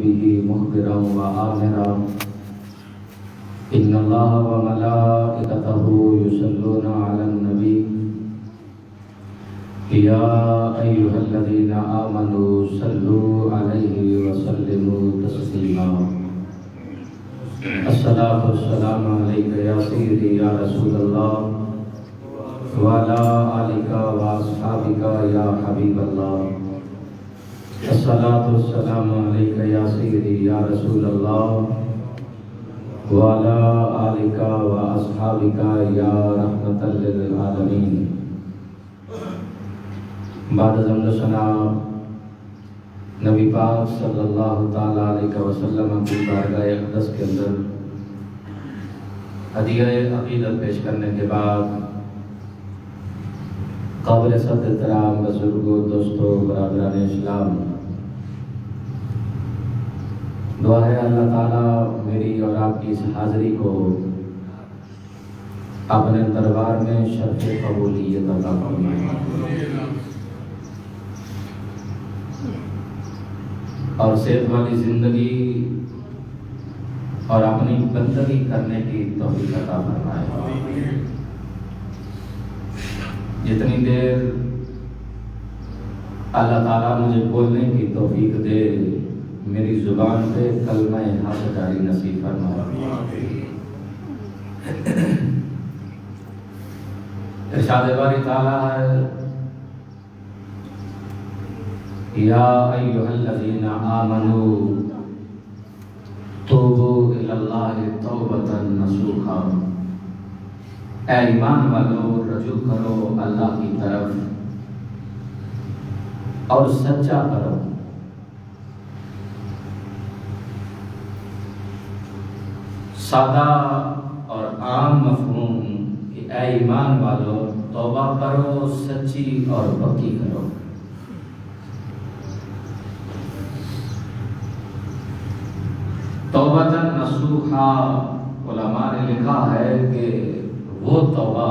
به مخبرا وآمرا إن الله وملائكته يصلون على النبي يا أيها الذين آمنوا صلوا عليه وسلموا تسليما الصلاة والسلام عليك يا سيدي يا رسول الله وعلى آلك وأصحابك يا حبيب الله الصلاة والسلام عليك يا سيدي يا رسول الله وعلى آلك وأصحابك يا رحمة للعالمين بعد حمد و ثنا نبی پاک صلی اللہ تعالیٰ علیہ وسلم کی بارگاہ اقدس کے اندر ہدیہ عقیدت پیش کرنے کے بعد قابل صد احترام بزرگوں دوستوں برادران اسلام، دعا ہے اللہ تعالیٰ میری اور آپ کی اس حاضری کو اپنے دربار میں شرف قبولیت عطا فرمائے اور صحت والی زندگی اور اپنی بندگی کرنے کی توفیق عطا فرمائے۔ جتنی دیر اللہ تعالیٰ مجھے بولنے کی توفیق دے، میری زبان پہ کلمہ حق جاری نصیب فرمائے۔ ارشاد باری تعالیٰ ہے یا ایھا الذین آمنوا توبوا الی اللہ توبۃ نصوحا، اے ایمان والو رجوع کرو اللہ کی طرف اور سچا کرو۔ سادہ اور عام مفہوم کہ اے ایمان والو توبہ کرو، سچی اور پکی کرو۔ توبۃ نصوحا، علماء نے لکھا ہے کہ وہ توبہ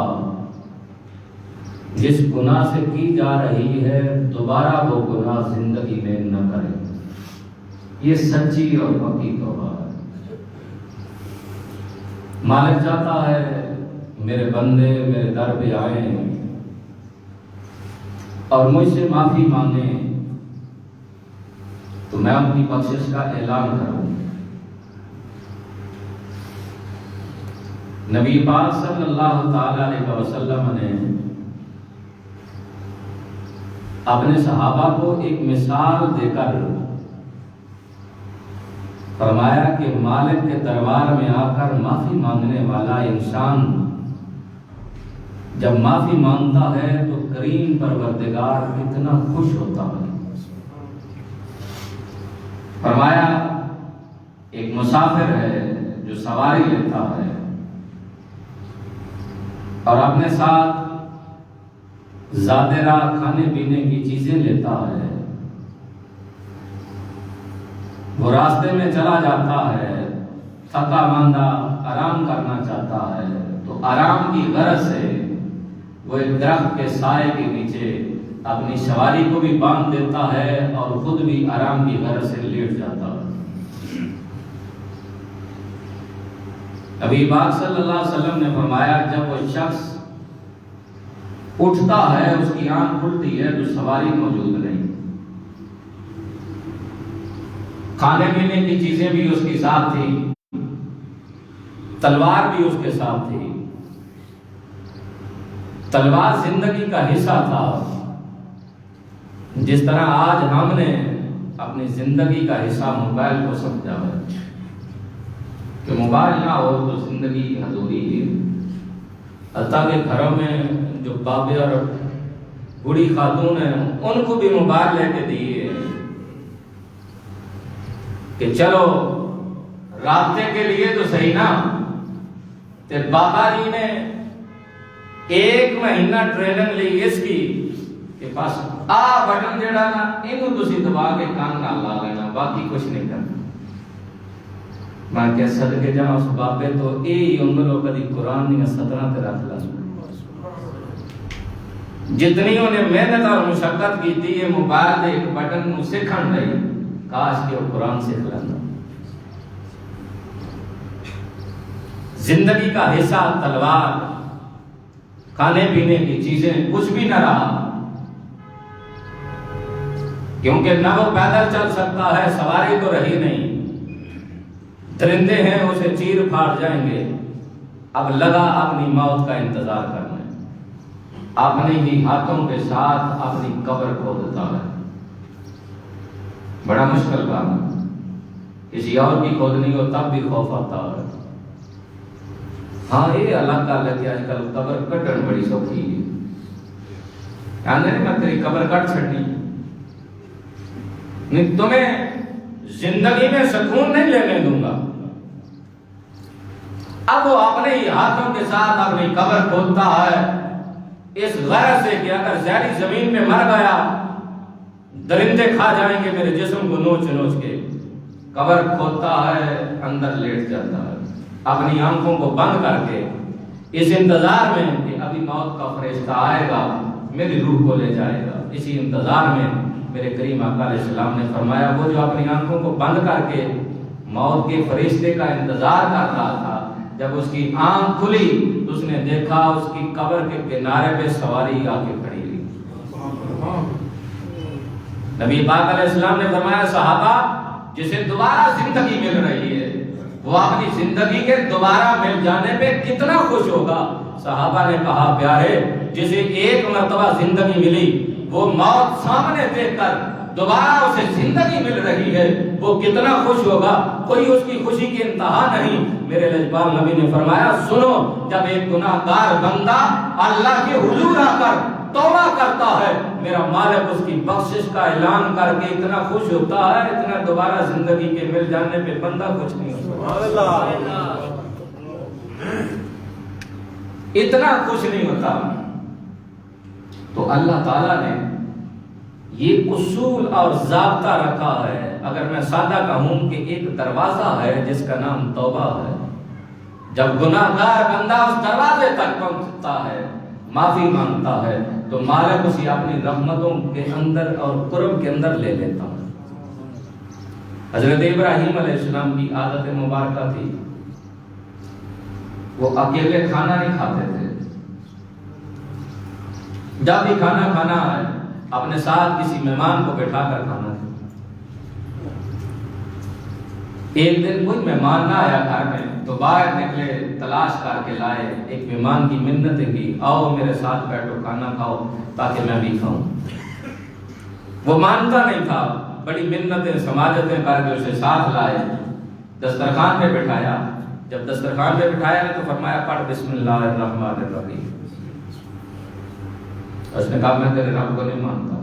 جس گناہ سے کی جا رہی ہے دوبارہ وہ گناہ زندگی میں نہ کرے، یہ سچی اور پکی توبہ ہے۔ مالک چاہتا ہے میرے بندے میرے در پہ آئیں اور مجھ سے معافی مانگیں تو میں اپنی بخشش کا اعلان کروں۔ نبی پاک صلی اللہ تعالی علیہ وسلم نے اپنے صحابہ کو ایک مثال دے کر فرمایا کہ مالک کے دربار میں آ کر معافی مانگنے والا انسان جب معافی مانگتا ہے تو کریم پروردگار اتنا خوش ہوتا ہے۔ فرمایا ایک مسافر ہے جو سواری لیتا ہے اور اپنے ساتھ زادہ راہ کھانے پینے کی چیزیں لیتا ہے، وہ راستے میں چلا جاتا ہے، تھکا ماندہ آرام کرنا چاہتا ہے تو آرام کی غرض سے وہ ایک درخت کے سائے کے نیچے اپنی سواری کو بھی باندھ دیتا ہے اور خود بھی آرام کی غرض سے لیٹ جاتا ہے۔ نبی پاک صلی اللہ علیہ وسلم نے فرمایا جب وہ شخص اٹھتا ہے اس کی آنکھ کھلتی ہے تو سواری موجود نہیں، کھانے پینے کی چیزیں بھی اس کے ساتھ تھی، تلوار بھی اس کے ساتھ تھی۔ تلوار زندگی کا حصہ تھا، جس طرح آج ہم نے اپنی زندگی کا حصہ موبائل کو سمجھا ہے کہ موبائل نہ ہو تو زندگی ادھوری ہے۔ حتیٰ کہ گھروں میں جو بابے اور بوڑھی خاتون ہیں ان کو بھی موبائل لے کے دیے کہ چلو رابطے کے لیے تو صحیح نا۔ تے بابا جی نے 1 مہینہ ٹریننگ لی اس کی کہ بس آ بٹن جڑا نا اینو تسی دبا کے کان نال لا لینا، باقی کچھ نہیں کرنا۔ میں کہ صدقے جا اس بابے تو یہی عمر ہو کدی قرآن دیا سطرہ تے رکھ لا۔ جتنی انہیں محنت اور مشقت کی تھی یہ موبائل دے ایک بٹن نو سکھن لئی کاش کہ وہ قرآن سے کھلاتا۔ زندگی کا حصہ تلوار، کھانے پینے کی چیزیں کچھ بھی نہ رہا، کیونکہ نہ وہ پیدل چل سکتا ہے، سواری تو رہی نہیں، درندے ہیں اسے چیر پھاڑ جائیں گے۔ اب لگا اپنی موت کا انتظار کرنا، اپنے ہی ہاتھوں کے ساتھ اپنی قبر کھودتا ہے۔ بڑا مشکل کام ہے، کسی اور کی کھودنی ہو تب بھی خوف آتا ہے۔ ہاں یہ الگ گل ہے کہ آج کل قبر کٹن بڑی سوکھی ہے، آندھے میں تیری قبر کٹ چھڑنی، نہیں تمہیں زندگی میں سکون نہیں لینے دوں گا۔ اب وہ اپنے ہی ہاتھوں کے ساتھ اپنی قبر کھودتا ہے، اس غرض سے کہ اگر زہری زمین میں مر گیا درندے کھا جائیں گے میرے جسم کو نوچ نوچ کے۔ قبر کھودتا ہے، اندر لیٹ جاتا ہے، اپنی آنکھوں کو بند کر کے اس انتظار میں کہ ابھی موت کا فرشتہ آئے گا میری روح کو لے جائے گا۔ اسی انتظار میں میرے کریم آقا علیہ السلام نے فرمایا وہ جو اپنی آنکھوں کو بند کر کے موت کے فرشتے کا انتظار کر رہا تھا، جب اس کی آنکھ کھلی تو اس نے دیکھا اس کی قبر کے کنارے پہ سواری آ کے کھڑی ہوئی۔ نبی پاک علیہ السلام نے فرمایا صحابہ جسے دوبارہ زندگی مل رہی ہے وہ اپنی زندگی کے دوبارہ مل جانے پہ کتنا خوش ہوگا۔ صحابہ نے کہا پیارے جسے ایک مرتبہ زندگی ملی وہ موت سامنے دیکھ کر دوبارہ اسے زندگی مل رہی ہے وہ کتنا خوش ہوگا، کوئی اس کی خوشی کی انتہا نہیں۔ میرے لجپال نبی نے فرمایا سنو جب ایک گناہگار بندہ اللہ کے حضور آ کر توبہ کرتا ہے میرا مالک اس کی بخشش کا اعلان کر کے اتنا خوش ہوتا ہے، اتنا دوبارہ زندگی کے مل جانے پہ بندہ کچھ نہیں ہوتا، اتنا خوش نہیں ہوتا۔ تو اللہ تعالیٰ نے یہ اصول اور ضابطہ رکھا ہے، اگر میں سادہ کہوں کہ ایک دروازہ ہے جس کا نام توبہ ہے، جب گناہگار بندہ اس دروازے تک پہنچتا ہے معافی مانگتا ہے تو مالک اسے اپنی رحمتوں کے اندر اور قرب کے اندر لے لیتا ہے۔ حضرت ابراہیم علیہ السلام کی عادت مبارکہ تھی وہ اکیلے کھانا نہیں کھاتے تھے، جب بھی کھانا کھانا ہے اپنے ساتھ کسی مہمان کو بٹھا کر کھانا تھا۔ ایک دن کوئی مہمان نہ آیا گھر میں تو باہر نکلے تلاش کر کے لائے، ایک مہمان کی منتیں کی آؤ میرے ساتھ بیٹھو کھانا کھاؤ تاکہ میں بھی کھاؤں۔ وہ مانتا نہیں تھا، بڑی منتیں سماجتیں کر کے اسے ساتھ لائے، دسترخوان پہ بٹھایا۔ جب دسترخوان پہ بٹھایا نے تو فرمایا پڑھ بسم اللہ الرحمن الرحیم۔ اس نے کہا میں تیرے رب کو نہیں مانتا،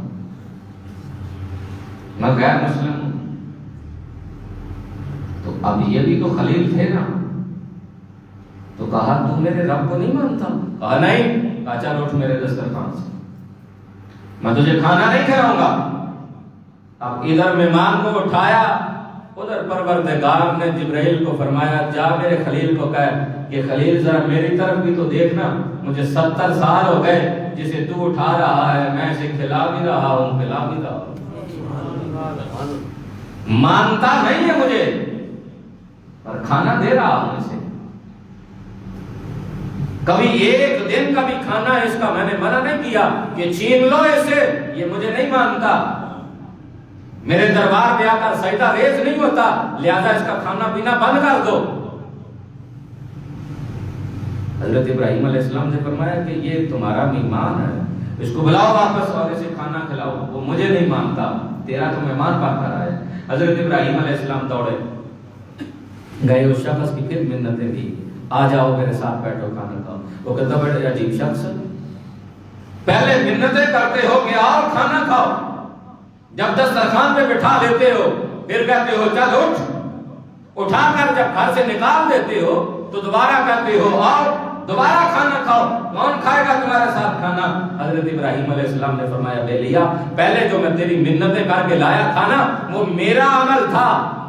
میں غیر مسلم ہوں۔ تو اب یہ بھی تو خلیل تھے نا، تو کہا تو میرے رب کو نہیں مانتا؟ کہا نہیں۔ کہا چل اٹھ میرے دسترخوان سے، میں تجھے کھانا نہیں کھلاؤں گا۔ اب ادھر مہمان کو اٹھایا، ادھر پروردگار نے جبرائیل کو فرمایا جا میرے خلیل کو کہہ کہ خلیل ذرا میری طرف بھی تو دیکھنا، مجھے 70 سال ہو گئے جسے تو اٹھا رہا ہے میں اسے کھلا بھی رہا ہوں پلا بھی رہا ہوں، مانتا نہیں ہے مجھے پر کھانا دے رہا ہوں اسے۔ کبھی ایک دن کبھی کھانا اس کا میں نے منع نہیں کیا کہ چھین لو اسے، یہ مجھے نہیں مانتا، میرے دربار پہ آ کر سجدہ ریز نہیں ہوتا، لہذا اس کا کھانا پینا بند کر دو۔ حضرت ابراہیم علیہ السلام نے فرمایا کہ یہ تمہارا مہمان ہے، اس کو بلاؤ واپس اور اسے کھانا کھلاؤ، وہ مجھے نہیں مانتا، تیرا تو مہمان پا کر آئے۔ حضرت ابراہیم علیہ السلام دوڑے گئے، اس شخص کی پھر منتیں کی آ جاؤ میرے ساتھ بیٹھو کھانا کھاؤ۔ وہ کہتا بڑے عجیب شخص ہے، پہلے منتیں کرتے ہو کہ آؤ کھانا کھاؤ، جب دسترخوان پہ بٹھا لیتے ہو پھر کہتے ہو چل اٹھ، اٹھا کر جب گھر سے نکال دیتے ہو تو دوبارہ کہتے ہو آؤ دوبارہ کھانا کھاؤ، کون کھائے گا تمہارے ساتھ کھانا؟ حضرت ابراہیم علیہ السلام نے فرمایا بے لیا، پہلے جو میں تیری منتیں کر کے لایا تھا نا وہ میرا عمل تھا،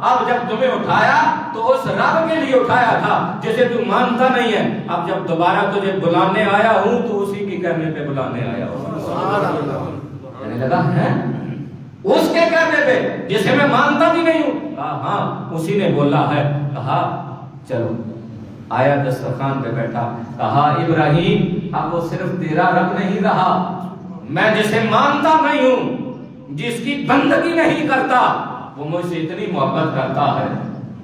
اب جب تمہیں اٹھایا تو اس رب کے لیے اٹھایا تھا جسے تو مانتا نہیں ہے، اب جب دوبارہ تجھے بلانے آیا ہوں تو اسی کی کہنے پہ بلانے آیا ہوں۔ کہنے لگا ہے اس کے کہنے پہ جسے میں مانتا بھی نہیں ہوں، کہا ہاں اسی نے بولا ہے۔ کہا چلو، آیا دسترخوان پہ بیٹھا، کہا ابراہیم اب وہ صرف تیرا رب نہیں رہا، میں جسے مانتا نہیں ہوں، جس کی بندگی نہیں کرتا، وہ مجھ سے اتنی محبت کرتا ہے،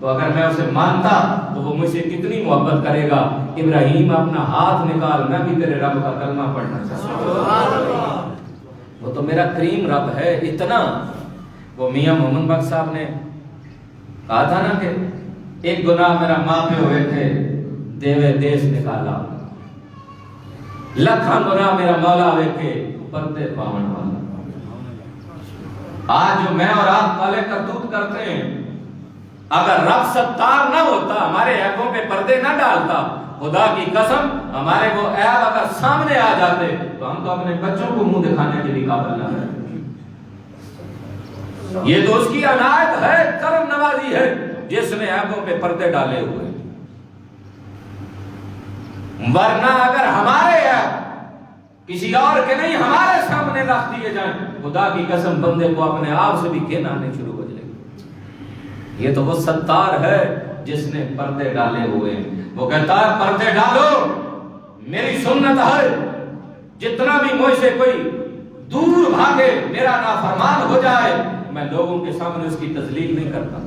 تو اگر میں اسے مانتا تو وہ مجھ سے کتنی محبت کرے گا۔ ابراہیم اپنا ہاتھ نکال، میں بھی تیرے رب کا کلمہ پڑھنا چاہتا ہوں۔ وہ تو میرا کریم رب ہے اتنا۔ وہ میاں محمد بخش صاحب نے کہا تھا نا کہ ایک گناہ میرا ماں پہ ہوئے تھے، دیوے دیش نکالا، لکھاں گناہ میرا مولا ہوئے کے پردے پاون والا۔ آج جو میں اور آپ کالے کرتوت کرتے ہیں، اگر رب ستار نہ ہوتا، ہمارے عیبوں پہ پردے نہ ڈالتا، خدا کی قسم ہمارے وہ عیب اگر سامنے آ جاتے تو ہم تو اپنے بچوں کو منہ دکھانے کے لیے قابل نہ رہتے۔ یہ تو اس کی عنایت ہے، کرم نوازی ہے، جس نے عیبوں پہ پردے ڈالے ہوئے۔ ورنہ اگر ہمارے عیب کسی اور کے نہیں ہمارے سامنے رکھ دیے جائیں، خدا کی قسم بندے کو اپنے آپ سے بھی گھن آنے شروع ہو جائے گی۔ یہ تو وہ ستار ہے جس نے پردے ڈالے ہوئے ہیں۔ وہ کہتا ہے پردے ڈالو، میری سنت ہے، جتنا بھی مجھ سے کوئی دور بھاگے، میرا نافرمان ہو جائے، میں لوگوں کے سامنے اس کی تذلیل نہیں کرتا،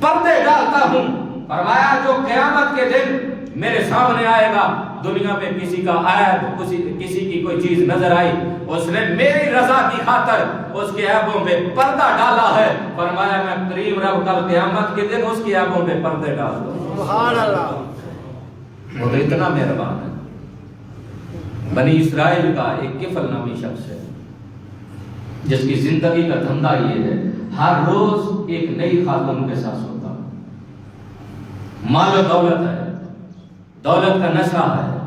پردے ڈالتا ہوں۔ فرمایا جو قیامت کے دن میرے سامنے آئے گا، دنیا میں کسی کا عیب، کسی کی کوئی چیز نظر آئی، اس نے میری رضا کی خاطر اس کے عیبوں پہ پردہ ڈالا ہے، فرمایا میں کریم رب کل قیامت کے دن اس کے عیبوں پہ پردے ڈال دوں۔ سبحان اللہ، وہ تو اتنا مہربان ہے۔ بنی اسرائیل کا ایک کفل نامی شخص ہے، جس کی زندگی کا دھندا یہ ہے، ہر روز ایک نئی خاتون کے ساتھ سوتا، مال و دولت ہے، دولت کا نشہ ہے،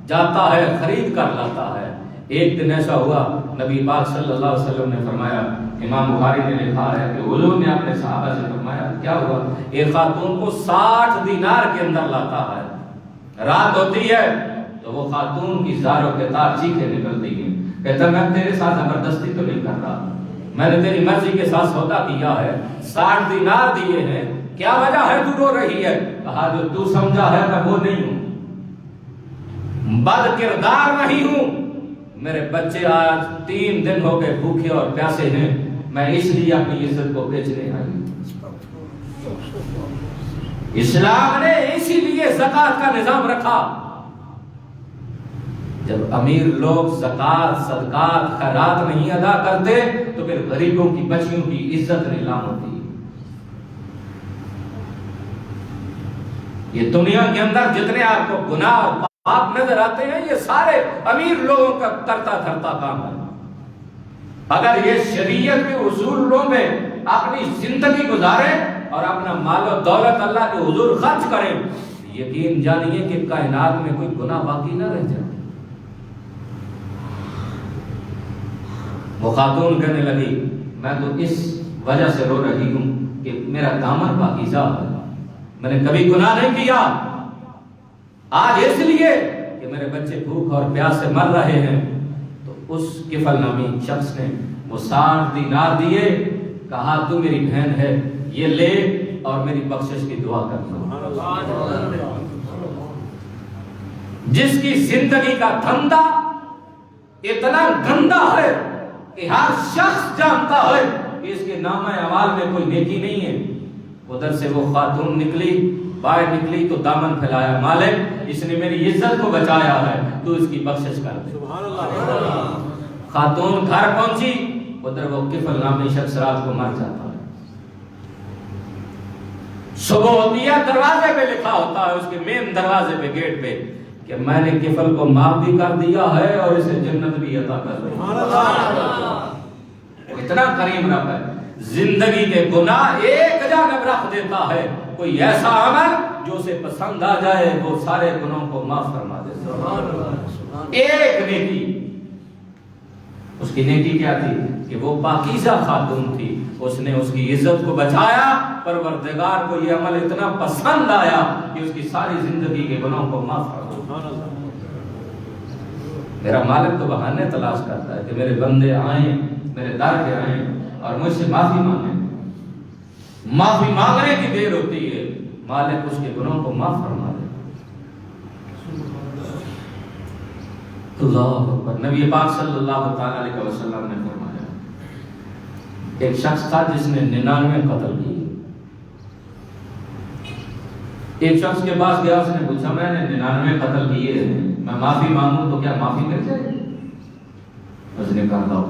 جاتا ہے خرید کر لاتا ہے۔ ایک دن ایسا ہوا، نبی پاک صلی اللہ علیہ وسلم نے فرمایا، امام بخاری نے لکھا ہے کہ حضور نے اپنے صحابہ سے فرمایا کیا ہوا، ایک خاتون کو 60 دینار کے اندر لاتا ہے، رات ہوتی ہے تو وہ خاتون کی زاروں کے تار چیخیں نکلتی ہیں، کہتا میں تیرے ساتھ زبردستی تو نہیں کر رہا، میں نے تیری مرضی کے ساتھ سودا کیا ہے، 60 دینار دیے ہیں، کیا وجہ ہے تو رو رہی ہے؟ کہا جو تو سمجھا ہے میں وہ نہیں ہوں، بد کردار نہیں ہوں، میرے بچے آج 3 دن ہو گئے بھوکے اور پیاسے ہیں، میں اس لیے اپنی عزت کو بیچنے آئی ہوں۔ اسلام نے اسی لیے زکوٰۃ کا نظام رکھا۔ جب امیر لوگ زکوٰۃ، صدقات، خیرات نہیں ادا کرتے تو پھر غریبوں کی بچیوں کی عزت نیلام ہوتی ہے۔ یہ دنیا کے اندر جتنے آپ کو گناہ اور پاپ نظر آتے ہیں، یہ سارے امیر لوگوں کا کرتا دھرتا کام ہے۔ اگر یہ شریعت کے اصولوں میں اپنی زندگی گزاریں اور اپنا مال و دولت اللہ کے حضور خرچ کریں، یقین جانیے کہ کائنات میں کوئی گناہ باقی نہ رہ جائے۔ وہ خاتون کہنے لگی میں تو اس وجہ سے رو رہی ہوں کہ میرا دامن پاکیزہ ہے، میں نے کبھی گناہ نہیں کیا، آج اس لیے کہ میرے بچے بھوک اور پیاس سے مر رہے ہیں۔ تو اس کفل نامی شخص نے وہ 60 دینار دیے، کہا تو میری بہن ہے، یہ لے اور میری بخشش کی دعا کرنا۔ جس کی زندگی کا دھندا اتنا گندا ہے کہ ہر شخص جانتا ہے کہ اس کے نامہ اعمال میں کوئی نیکی نہیں ہے، ادھر سے وہ خاتون نکلی، باہر نکلی تو دامن پھیلایا، مالک اس نے میری عزت کو بچایا ہے، تو اس کی بخشش کر دے۔ خاتون گھر پہنچی، ادھر وہ کفل نامی شخص رات کو مر جاتا ہے۔ صبح ہوتی ہے، دروازے پہ لکھا ہوتا ہے، اس کے مین دروازے پہ، گیٹ پہ، کہ میں نے کفل کو معاف بھی کر دیا ہے اور اسے جنت بھی عطا کر دی۔ اتنا کریم رب ہے، زندگی کے گناہ ایک جانب رکھ دیتا ہے، کوئی ایسا عمل جو اسے پسند آ جائے وہ سارے گناہوں کو معاف فرما دیتا ہے۔ ایک نیکی، اس کی نیکی کیا تھی کہ وہ پاکیزہ خاتون تھی، اس نے اس کی عزت کو بچایا، پروردگار کو یہ عمل اتنا پسند آیا کہ اس کی ساری زندگی کے گناہوں کو معاف کر دیا۔ میرا مالک تو بہانے تلاش کرتا ہے کہ میرے بندے آئیں میرے در پہ آئیں اور مجھ سے معافی مانگیں. معافی مانگنے کی دیر ہوتی ہے، مالک اس کے گناہوں کو معاف فرما دے. اللہ اکبر. نبی پاک صلی اللہ تعالی علیہ وسلم نے فرمایا ایک شخص تھا جس نے 99 قتل کیے. ایک شخص کے پاس گیا، اس نے پوچھا میں نے 99 قتل کیے ہیں، میں معافی مانگوں تو کیا معافی مل جائے گی؟ اس نے کہا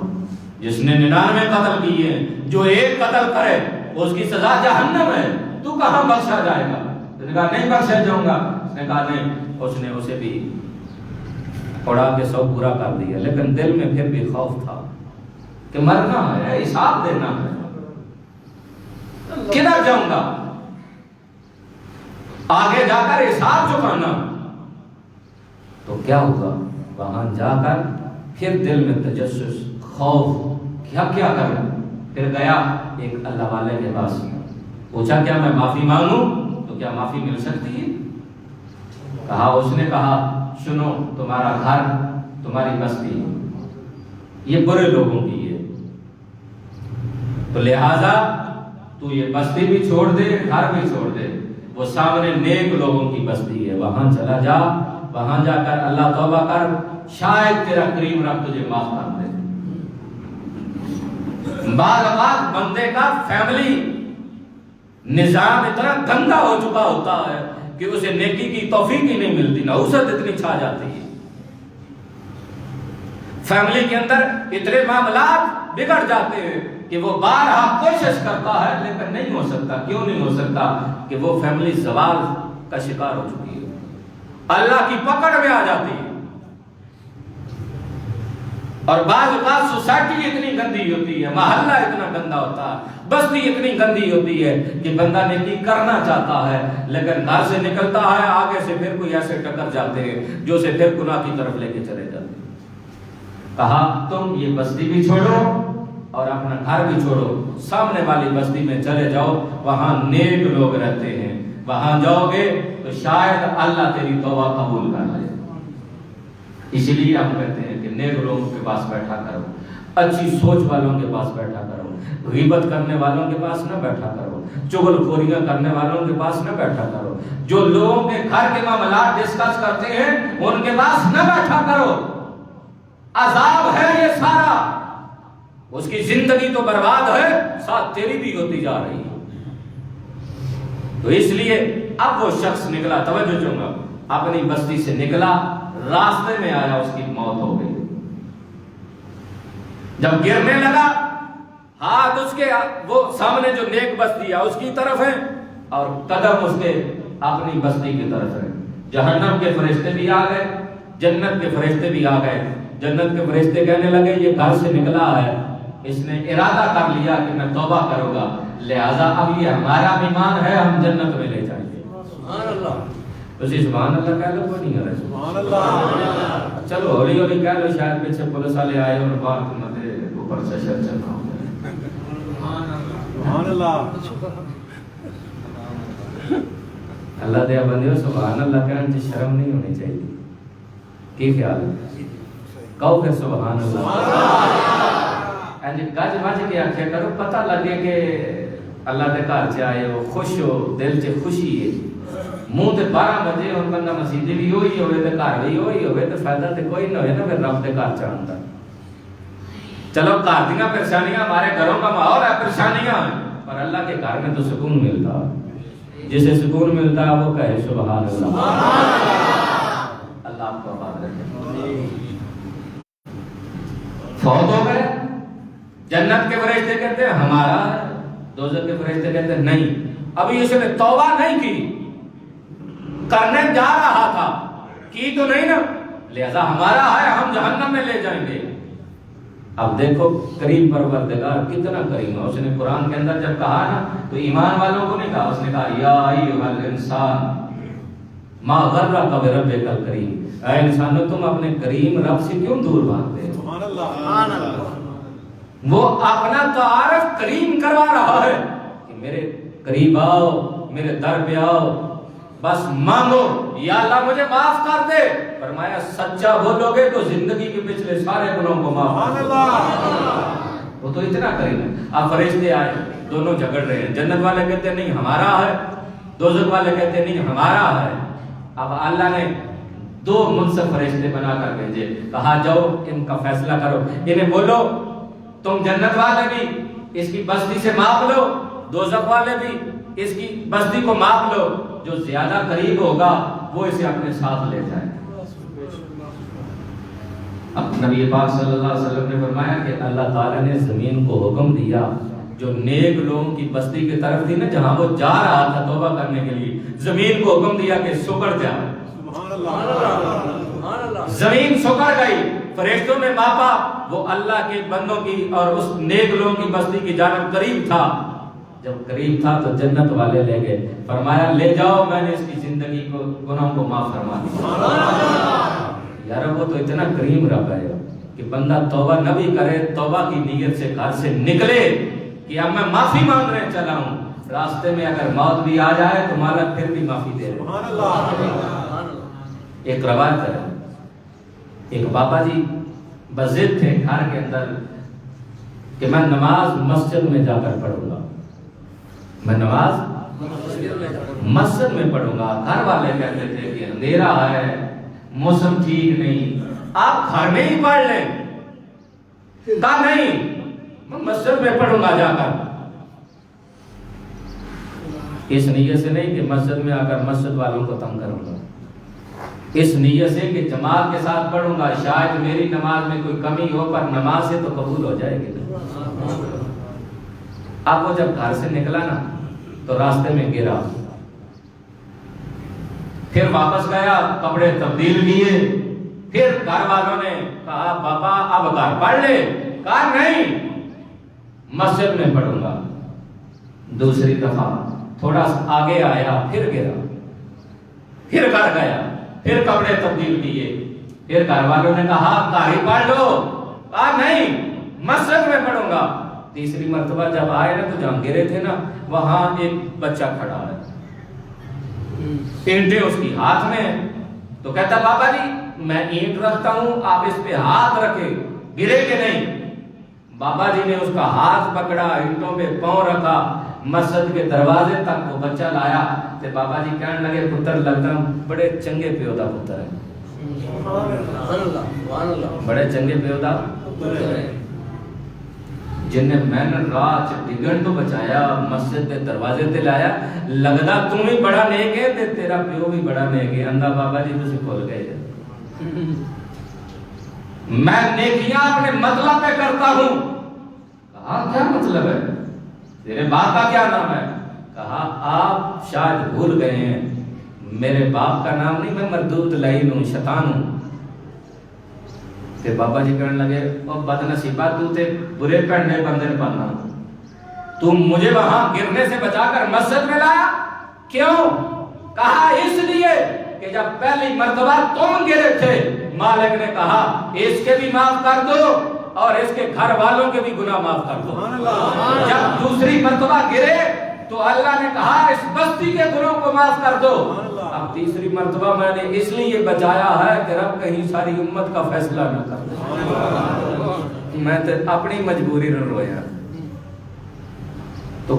جس نے 99 قتل کیے ہیں، جو ایک قتل کرے اس کی سزا جہنم ہے، تو کہاں بخشا جائے گا؟ اس نے کہا نہیں بخشا جاؤں گا. اس نے کہا نہیں. اس نے اسے بھی اڑا کے 100 پورا کر دیا، لیکن دل میں پھر بھی خوف تھا کہ مرنا ہے، حساب دینا ہے، کدھر جاؤں گا آگے جا کر حساب چکانا تو کیا ہوگا. وہاں جا کر پھر دل میں تجسس، خوف، کیا کیا کرنا. پھر گیا ایک اللہ والے کے پاس، پوچھا کیا میں معافی مانگوں تو کیا معافی مل سکتی ہے؟ کہا، اس نے کہا سنو، تمہارا گھر، تمہاری بستی یہ برے لوگوں کی ہے، تو لہذا تو یہ بستی بھی چھوڑ دے، گھر بھی چھوڑ دے، وہ سامنے نیک لوگوں کی بستی ہے، وہاں چلا جا، وہاں جا کر اللہ توبہ کر، شاید تیرا کریم رب تجھے معاف کر دے. بعض اوقات بندے کا فیملی نظام اتنا گندا ہو چکا ہوتا ہے کہ اسے نیکی کی توفیق ہی نہیں ملتی، نحوست اتنی چھا جاتی ہے. فیملی کے اندر اتنے معاملات بگڑ جاتے ہیں کہ وہ بارہا کوشش کرتا ہے لیکن نہیں ہو سکتا. کیوں نہیں ہو سکتا؟ کہ وہ فیملی زوال کا شکار ہو چکی ہے، اللہ کی پکڑ میں آ جاتی ہے. اور بعض اوقات سوسائٹی اتنی گندی ہوتی ہے، محلہ اتنا گندا ہوتا ہے، بستی اتنی گندی ہوتی ہے کہ بندہ نیکی کرنا چاہتا ہے لیکن گھر سے نکلتا ہے، آگے سے پھر کوئی ایسے ٹکر جاتے ہیں جو اسے پھر گناہ کی طرف لے کے چلے جاتے ہیں. کہا تم یہ بستی بھی چھوڑو اور اپنا گھر بھی چھوڑو، سامنے والی بستی میں چلے جاؤ، وہاں نیک لوگ رہتے ہیں، وہاں جاؤ گے تو شاید اللہ تیری توبہ قبول کر لے. اسی لیے ہم کہتے ہیں کہ نیک لوگوں کے پاس بیٹھا کرو، اچھی سوچ والوں کے پاس بیٹھا کرو، غیبت کرنے والوں کے پاس نہ بیٹھا کرو، چغل خوریاں کرنے والوں کے پاس نہ بیٹھا کرو، جو لوگوں کے گھر کے معاملات ڈسکس کرتے ہیں ان کے پاس نہ بیٹھا کرو. عذاب ہے یہ سارا، اس کی زندگی تو برباد ہے، ساتھ تیری بھی ہوتی جا رہی ہے. تو اس لیے اب وہ شخص نکلا، توجہ چاہوں گا، اپنی بستی سے نکلا، راستے میں آیا، اس کی موت ہو گئی. جب گرنے لگا، ہاتھ اس کے وہ سامنے جو نیک بستی ہے اس کی طرف ہے اور قدم اس کے اپنی بستی کی طرف ہے. جہنم کے فرشتے بھی آ گئے، جنت کے فرشتے بھی آ گئے. جنت کے فرشتے کہنے لگے یہ گھر سے نکلا ہے، اس نے ارادہ کر لیا کہ میں توبہ کروں گا، لہذا اب یہ ہمارا ایمان ہے، ہم جنت میں لے جائیں گے. سبحان اللہ. اسی سبحان اللہ کہہ لو، کوئی نہیں کہہ رہا سبحان اللہ. چلو ہولی ہولی کہہ لو، شاید پیچھے پولیس والے آئے اور بات مدے اوپر سے شر چلنا ہو جائے. سبحان اللہ. اللہ دیا بندیو سبحان اللہ کہنے سے شرم نہیں ہونی چاہیے. کی خیال ہے؟ کہو کہ سبحان اللہ. اینجی گج بج کے آکھیا کرو، پتہ لگے کہ اللہ دے گھر چ آئے ہو، خوش ہو، دل چ خوشی ہے. منہ تے 12 بجے اور بندہ مسجد بھی ہوئی ہوئے تے گھر بھی ہوئی ہوئے تے فائدہ تے کوئی نہ ہوئے نا پھر رب دے گھر چ آندا. چلو گھر دیاں پریشانیاں، ہمارے گھروں کا ماحول ہے پریشانیاں، پر اللہ کے گھر میں تو سکون ملتا ہے. جسے سکون ملتا ہے وہ کہے سبحان اللہ. اللہ آپ کو آباد رکھے. فوت ہو گئے، جنت کے فرشتے کہتے ہیں ہمارا ہے، دوزخ کے فرشتے کہتے ہیں نہیں. ابھی اس نے توبہ نہیں کی، کرنے جا رہا تھا، کی تو نہیں نا، لہذا ہمارا ہے، ہم جہنم میں لے جائیں گے. اب دیکھو کریم پروردگار کتنا کریم ہے. اس نے قرآن کے اندر جب کہا نا تو ایمان والوں کو نہیں کہا، اس نے کہا یا ایھا الانسان ما غرک بربک الکریم. اے انسانو تم اپنے کریم رب سے کیوں دور بھاگتے ہو؟ سبحان اللہ. سبحان اللہ. وہ اپنا تعارف کریم کروا رہا ہے کہ میرے قریب آؤ، میرے در پہ آؤ، بس مانگو یا اللہ مجھے معاف کر دے. فرمایا سچا بولو گے تو زندگی کے پچھلے سارے گناہوں کو معاف کر دے. وہ تو اتنا کریم ہے. اب فرشتے آئے, دونوں جھگڑ رہے ہیں. جنت والے کہتے ہیں نہیں ہمارا ہے, دوزخ والے کہتے ہیں نہیں ہمارا ہے. اب اللہ نے 2 منصف فرشتے بنا کر بھیجے, کہا جاؤ ان کا فیصلہ کرو, انہیں بولو تم جنت والے بھی اس کی بستی سے ماپ لو, دوزخ والے بھی اس کی بستی کو ماپ لو, جو زیادہ قریب ہوگا وہ اسے اپنے ساتھ لے جائے. اب نبی پاک صلی اللہ علیہ وسلم نے فرمایا کہ اللہ تعالیٰ نے زمین کو حکم دیا جو نیک لوگوں کی بستی کی طرف تھی نا, جہاں وہ جا رہا تھا توبہ کرنے کے لیے, زمین کو حکم دیا کہ سکڑ جا. زمین سکڑ گئی, فرشتوں نے ماپا, وہ اللہ کے بندوں کی اور اس نیک لوگوں کی بستی کی جانب قریب تھا. جب قریب تھا تو جنت والے لے گئے, فرمایا لے جاؤ میں نے اس کی زندگی کو گناہوں کو معاف فرما دیا. یار وہ تو اتنا کریم رب ہے کہ بندہ توبہ نہ بھی کرے, توبہ کی نیت سے گھر سے نکلے کہ اب میں معافی مانگنے چلا ہوں, راستے میں اگر موت بھی آ جائے تو مالک پھر بھی معافی دے رہے. ایک روایت ہے, ایک بابا جی بضد تھے گھر کے اندر کہ میں نماز مسجد میں جا کر پڑھوں گا, میں نماز مسجد میں پڑھوں گا. گھر والے کہتے تھے کہ اندھیرا ہے, موسم ٹھیک نہیں, آپ گھر میں ہی پڑھ لیں. کہا نہیں میں مسجد میں پڑھوں گا جا کر. اس نیت سے نہیں کہ مسجد میں آ کر مسجد والوں کو تنگ کروں گا, اس نیت سے کہ جماعت کے ساتھ پڑھوں گا, شاید میری نماز میں کوئی کمی ہو پر نماز سے تو قبول ہو جائے گی. اب وہ جب گھر سے نکلا نا تو راستے میں گرا, پھر واپس گیا, کپڑے تبدیل کیے, پھر گھر والوں نے کہا بابا اب گھر پڑھ لے. کہا نہیں مسجد میں پڑھوں گا. دوسری دفعہ تھوڑا آگے آیا, پھر گرا, پھر گھر گیا, پھر کپڑے تبدیل کیے, پھر گھر والوں نے کہا گھر ہی پڑھ لو. کہا نہیں مسجد میں پڑھوں گا. تیسری مرتبہ جب آئے نا تو جہاں گرے تھے نا وہاں ایک بچہ کھڑا ہے, اینٹیں اس کی ہاتھ میں, تو کہتا بابا جی میں اینٹ رکھتا ہوں, آپ اس پہ ہاتھ رکھے, گرے کہ نہیں. بابا جی نے اس کا ہاتھ پکڑا, اینٹوں پہ پاؤں رکھا, مسجد کے دروازے تک وہ بچہ لایا. تو بابا جی کہنے لگے پتر لگتا بڑے چنگے پیودا پتر ہے, بڑے چنگے پیودا پتر ہے, جن نے میں نے رات ڈگن تو بچایا, مسجد کے دروازے تے لایا. لگدا تم ہی بڑا نیک ہے تے تیرا پیو بھی بڑا نیک ہے. اندھا بابا جی تسی کھول گئے. میں نیکیاں اپنے مطلب پہ کرتا ہوں. کہا کیا مطلب ہے, تیرے باپ کا کیا نام ہے. کہا آپ شاید بھول گئے ہیں, میرے باپ کا نام نہیں, میں مردود لعین ہوں, شیطان ہوں. کہ بابا جی کہنے لگے او بد نصیبہ تو تے برے پہننے بندے نے پانا, تم مجھے وہاں گرنے سے بچا کر مسجد میں لایا کیوں. کہا اس لیے کہ جب پہلی مرتبہ تم گرے تھے مالک نے کہا اس کے بھی معاف کر دو اور اس کے گھر والوں کے بھی گناہ معاف کر دو. جب دوسری مرتبہ گرے تو اللہ نے کہا اس بستی کے گناہوں کو معاف کر دو. اب تیسری مرتبہ میں نے اس لیے بچایا ہے کہ رب کہیں ساری امت کا فیصلہ نہ کر دے. میں تو اپنی مجبوری نہ رویا. تو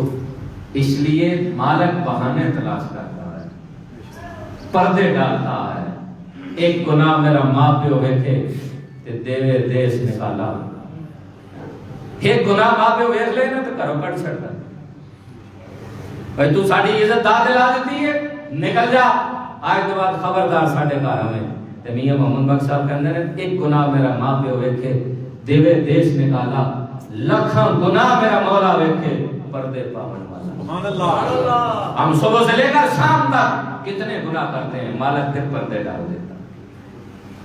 اس لیے مالک بہانے تلاش کرتا ہے, پردے ڈالتا ہے. ایک گناہ میرا ماں پیو ویکھے تے دیوے دیس نکالا, ایک گناہ ماں پیو ویکھ لے نا تو گھروں کٹ چھڑتا ہے. بھائی تو ساڑی عزت دا دلا دیتی ہے, نکل جا. آج کے بعد خبردار ساڑھے گھر ہمیں تے میاں محمد بخش صاحب کہندے نے ایک گناہ میرا ماں پیو ویکھے دیوے دیش نکالا, لکھاں گناہ میرا مولا ویکھے پردے پاون والا. سبحان اللہ. ہم صبح سے لے کر شام تک کتنے گناہ کرتے ہیں, مالک پھر پردے ڈال دیتا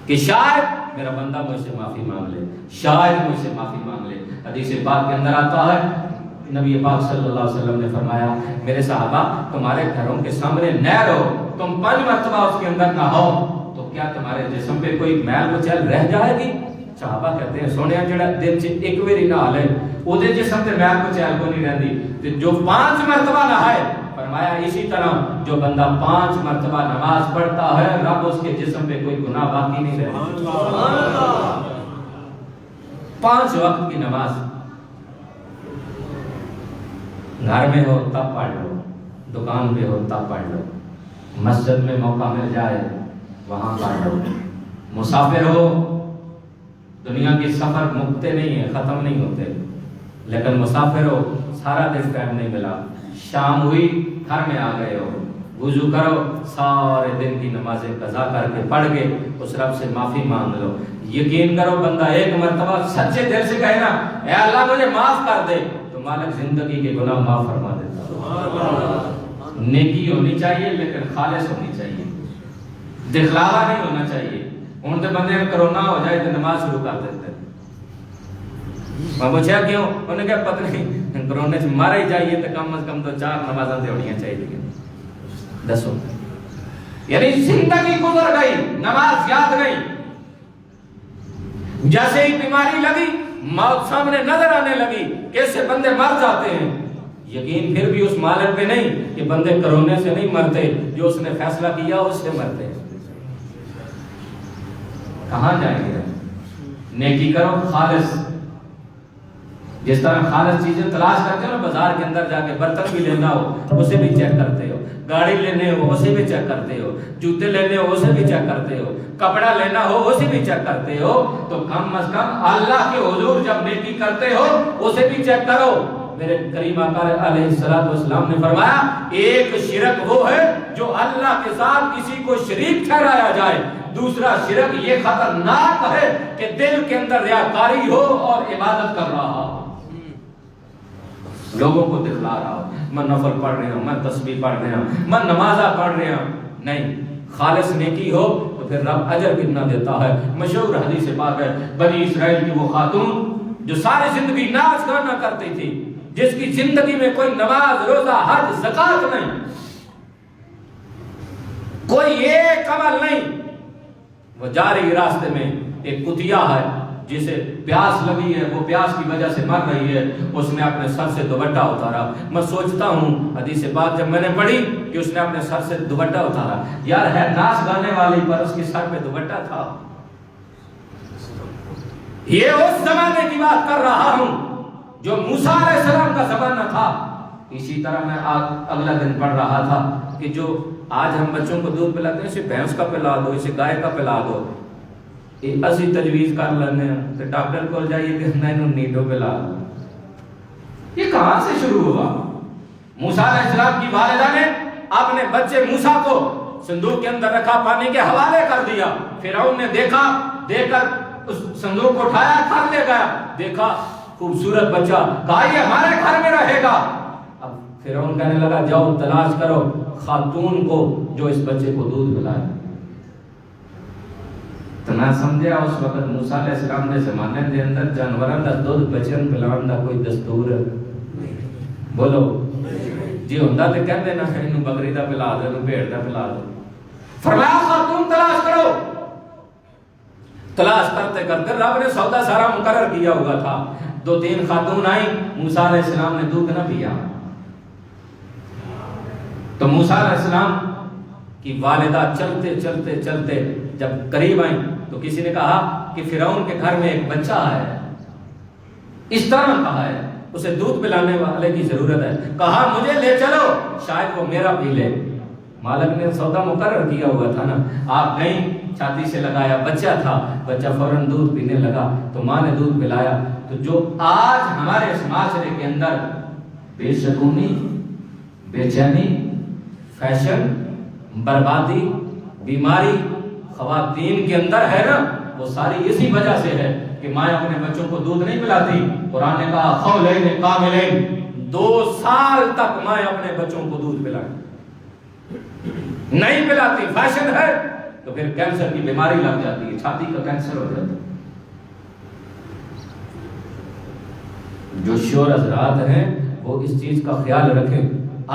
کہ شاید میرا بندہ مجھ سے معافی مانگ لے, شاید مجھ سے معافی مانگ لے. حدیث پاک کے اندر آتا ہے نبی پاک صلی اللہ علیہ وسلم نے فرمایا میرے صحابہ تمہارے گھروں کے سامنے نہر ہو, تم 5 مرتبہ اس کے اندر نہاؤ تو کیا تمہارے جسم پہ کوئی میل مچل رہ جائے گی. صحابہ کہتے ہیں سونے جڑا دن سے ایک باری نہا لے او دے جسم تے میل مچل کو نہیں رہندی. جو 5 مرتبہ نہائے فرمایا اسی طرح جو بندہ 5 مرتبہ نماز پڑھتا ہے رب اس کے جسم پہ کوئی گناہ باقی نہیں رہتا. 5 وقت کی نماز گھر میں ہو تب پڑھ لو، دکان پہ ہو تب پڑھ لو، مسجد میں موقع مل جائے وہاں پڑھ لو، مسافر ہو، دنیا کے سفر مکتے نہیں ہیں، ختم نہیں ہوتے، لیکن مسافر ہو، سارا دن ٹائم نہیں ملا، شام ہوئی گھر میں آ گئے ہو، وضو کرو، سارے دن کی نمازیں قضا کر کے پڑھ کے اس رب سے معافی مانگ لو۔ یقین کرو بندہ ایک مرتبہ سچے دل سے کہے نا اے اللہ مجھے معاف کر دے، تو مالک زندگی کے گناہ معاف فرما دیتا۔ نیکی ہونی چاہیے لیکن خالص ہونی چاہیے، دکھلاوا نہیں ہونا چاہیے۔ ان کے بندے میں کرونا ہو جائے تو نماز شروع کر دیتے، میں پوچھا کیوں؟ انہوں نے کہا پتہ نہیں کرونے سے مارا ہی چاہیے تو کم از کم تو 4 نمازیں تو ہونی چاہیے۔ دسو یعنی زندگی گزر گئی، نماز یاد نہیں، جیسے ہی بیماری لگی، موت سامنے نظر آنے لگی، کیسے بندے مر جاتے ہیں۔ یقین پھر بھی اس مالک پہ نہیں کہ بندے کرونے سے نہیں مرتے، جو اس نے فیصلہ کیا اس سے مرتے ہیں۔ کہاں جائیں گے؟ نیکی کرو خالص، جس طرح خالص چیزیں تلاش کرتے ہو نا، بازار کے اندر جا کے برتن بھی لینا ہو اسے بھی چیک کرتے ہو، گاڑی لینے ہو اسے بھی چیک کرتے ہو، جوتے لینے ہو اسے بھی چیک کرتے ہو، کپڑا لینا ہو اسے بھی چیک کرتے ہو، تو کم از کم اللہ کے حضور جب نیکی کرتے ہو اسے بھی چیک کرو۔ میرے کریم آقا علیہ السلام نے فرمایا ایک شرک وہ ہے جو اللہ کے ساتھ کسی کو شریک ٹھہرایا جائے، دوسرا شرک یہ خطرناک ہے کہ دل کے اندر ریاکاری ہو اور عبادت کر رہا ہو، لوگوں کو دکھلا رہا ہو میں نفل پڑھ رہا ہوں، میں تسبیح پڑھ رہا ہوں، میں نمازہ پڑھ رہا ہوں۔ نہیں، خالص نیکی ہو تو پھر رب اجر کتنا دیتا ہے۔ مشہور حدیث پاک ہے، بنی اسرائیل کی وہ خاتون جو ساری زندگی ناچ گانا کرتی تھی، جس کی زندگی میں کوئی نماز، روزہ، حج، زکات نہیں، کوئی ایک عمل نہیں، وہ جاری راستے میں ایک کتیا ہے جسے پیاس لگی ہے، وہ پیاس کی وجہ سے مر رہی ہے، اس نے اپنے سر سے دوپٹہ اتارا۔ میں سوچتا ہوں حدیث بات جب میں نے پڑھی کہ اس نے اپنے سر سے دوپٹہ اتارا، یار ہے ناچ گانے والی پر اس کے سر پہ دوپٹہ تھا۔ یہ اس زمانے کی بات کر رہا ہوں جو موسیٰ علیہ السلام کا زمانہ تھا۔ اسی طرح میں اگلا دن پڑھ رہا تھا کہ جو آج ہم بچوں کو دودھ پلاتے ہیں، اسے بھینس کا پلا دو، اسے گائے کا پلا دو، اسی تجویز کر لینے ہیں تو ڈاکٹر کو جائیے کہ میں انہوں نیٹو پلا دو۔ یہ کہاں سے شروع ہوا؟ موسیٰ علیہ السلام کی والدہ نے اپنے بچے موسیٰ کو صندوق کے اندر رکھا، پانی کے حوالے کر دیا۔ فرعون نے دیکھا، دیکھ کر اس صندوق کو اٹھایا، گھر لے گیا، دیکھا خوبصورت بچہ، کہا یہ ہمارے گھر میں رہے گا۔ اب فرعون کہنے لگا جاؤ تلاش کرو خاتون کو جو اس بچے کو دودھ پلائے۔ تو میں سمجھا اس وقت موسیٰ علیہ السلام نے زمانے دے اندر جانوراں دا دودھ بچن پلاون دا کوئی دستور بولو جی ہوندا تے کہہ دینا کہ اینوں بکری دا پلا دو، اینوں بھیڑ دا پلا دو۔ فرمایا خاتون تلاش کرو۔ تلاش کرتے کرتے رب نے سودا سارا مقرر کیا ہوا تھا۔ 2-3 خاتون آئیں، موسیٰ علیہ السلام نے دودھ نہ پیا تو موسیٰ علیہ السلام کی والدہ چلتے چلتے چلتے جب قریب آئیں تو کسی نے کہا کہ فرعون کے گھر میں ایک بچہ ہے، اس طرح کہا ہے، اسے دودھ پلانے والے کی ضرورت ہے، کہا مجھے لے چلو شاید وہ میرا پی لے۔ مالک نے سودا مقرر کیا ہوا تھا نا، آپ گئیں، چھاتی سے لگایا، بچہ تھا، بچہ فوراً دودھ پینے لگا تو ماں نے دودھ پلایا۔ تو جو آج ہمارے معاشرے کے اندر بے سکونی، بے چینی، فیشن، بربادی، بیماری خواتین کے اندر ہے نا، وہ ساری اسی وجہ سے ہے کہ ماں اپنے بچوں کو دودھ نہیں پلاتی۔ قرآن نے کہا خولین کاملین، 2 سال تک ماں اپنے بچوں کو دودھ پلائیں، نہیں پلاتی، فیشن ہے تو پھر کینسر کی بیماری لگ جاتی ہے، چھاتی کا کینسر ہو جاتا ہے۔ جو شور حضرات ہیں وہ اس چیز کا خیال رکھیں۔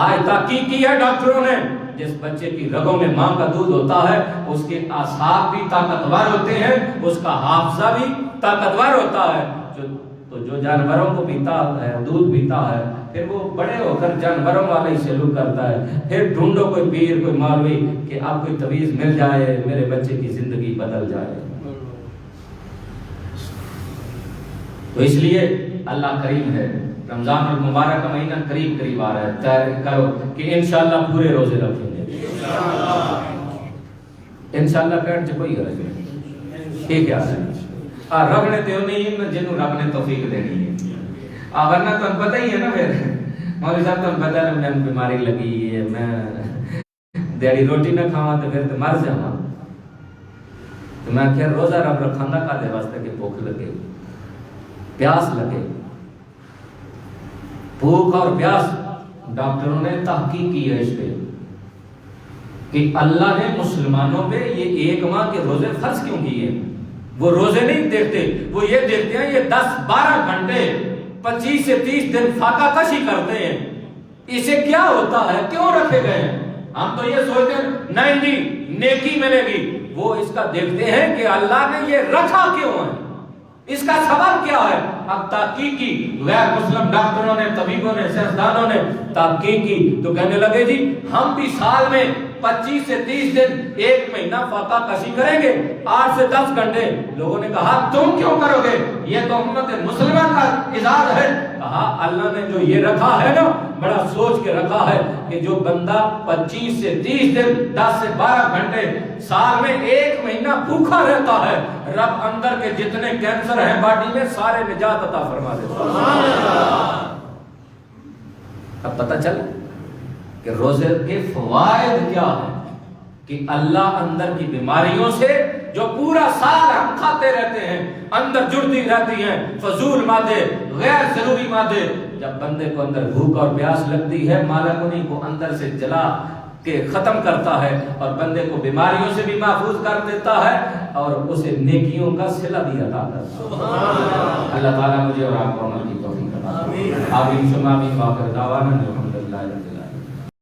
آج تحقیق کی ہے ڈاکٹروں نے، جس بچے کی رگوں میں ماں کا دودھ ہوتا ہے اس کے اعصاب بھی طاقتور ہوتے ہیں، اس کا حافظہ بھی طاقتور ہوتا ہے۔ تو جو جانوروں کو پیتا ہے، دودھ پیتا ہے، پھر وہ بڑے ہو کر جانوروں والا ہی سلوک کرتا ہے۔ پھر ڈھونڈو کوئی پیر، کوئی مولوی کہ آپ کوئی تویز مل جائے، میرے بچے کی زندگی بدل جائے۔ تو اس لیے اللہ کریم ہے، رمضان المبارک کا مہینہ قریب قریب آ رہا ہے، تیاری کرو کہ انشاءاللہ پورے روزے رکھیں گے انشاءاللہ پیٹ چ کوئی غرض نہیں، ٹھیک ہے رب نے تو نہیں جنوں رب نے توفیق دینی ہے، ورنہ تو پتہ ہی ہے نا پھر مولوی صاحب تو پتہ ہے میں بیماری لگی ہے، میں دیڑی روٹی نہ کھاواں تو پھر تو مر جاواں، تو میں کہ روزہ رب رکھاندا کا دے واسطے کہ بھوک لگے پیاس لگے، بھوک اور پیاس ڈاکٹروں نے تحقیق کی ہے اس پہ کہ اللہ نے مسلمانوں پہ یہ ایک ماہ کے روزے فرض کیوں کیے، وہ روزے نہیں دیکھتے، وہ یہ دیکھتے ہیں یہ 10-12 گھنٹے 25 سے 30 دن فاقہ کشی کرتے ہیں، اسے کیا ہوتا ہے، کیوں رکھے گئے ہیں؟ ہم تو یہ سوچتے ہیں نہیں جی نیکی ملے گی، وہ اس کا دیکھتے ہیں کہ اللہ نے یہ رکھا کیوں ہے، اس کا سبب کیا ہے۔ اب تحقیق کی، غیر مسلم ڈاکٹروں نے، طبیبوں نے، سائنسدانوں نے تحقیق کی تو کہنے لگے جی ہم بھی سال میں 25 سے 30 دن ایک مہینہ فاقہ کشی کریں گے 8 سے 10 گھنٹے۔ لوگوں نے کہا تم کیوں کرو گے، یہ تو امت مسلمہ کا اعزاز ہے۔ کہا اللہ نے جو یہ رکھا ہے نا بڑا سوچ کے رکھا ہے کہ جو بندہ 25 سے 30 دن 10 سے 12 گھنٹے سال میں ایک مہینہ بھوکا رہتا ہے، رب اندر کے جتنے کینسر ہیں باڈی میں سارے نجات عطا فرما دیتا ہے۔ اب پتہ چل کہ روزے کے فوائد کیا ہیں، کہ اللہ اندر کی بیماریوں سے جو پورا سال ہم کھاتے رہتے ہیں اندر جڑتی رہتی ہیں، فضول مادے، غیر ضروری مادے، جب بندے کو اندر بھوک اور پیاس لگتی ہے مالک انہیں کو اندر سے جلا کے ختم کرتا ہے اور بندے کو بیماریوں سے بھی محفوظ کر دیتا ہے اور اسے نیکیوں کا صلہ بھی عطا کرتا ہے۔ اللہ تعالیٰ مجھے اور آپ کو عمل کی توفیق عطا فرمائے۔ آمین ثم آمین۔ وآخر دعوانا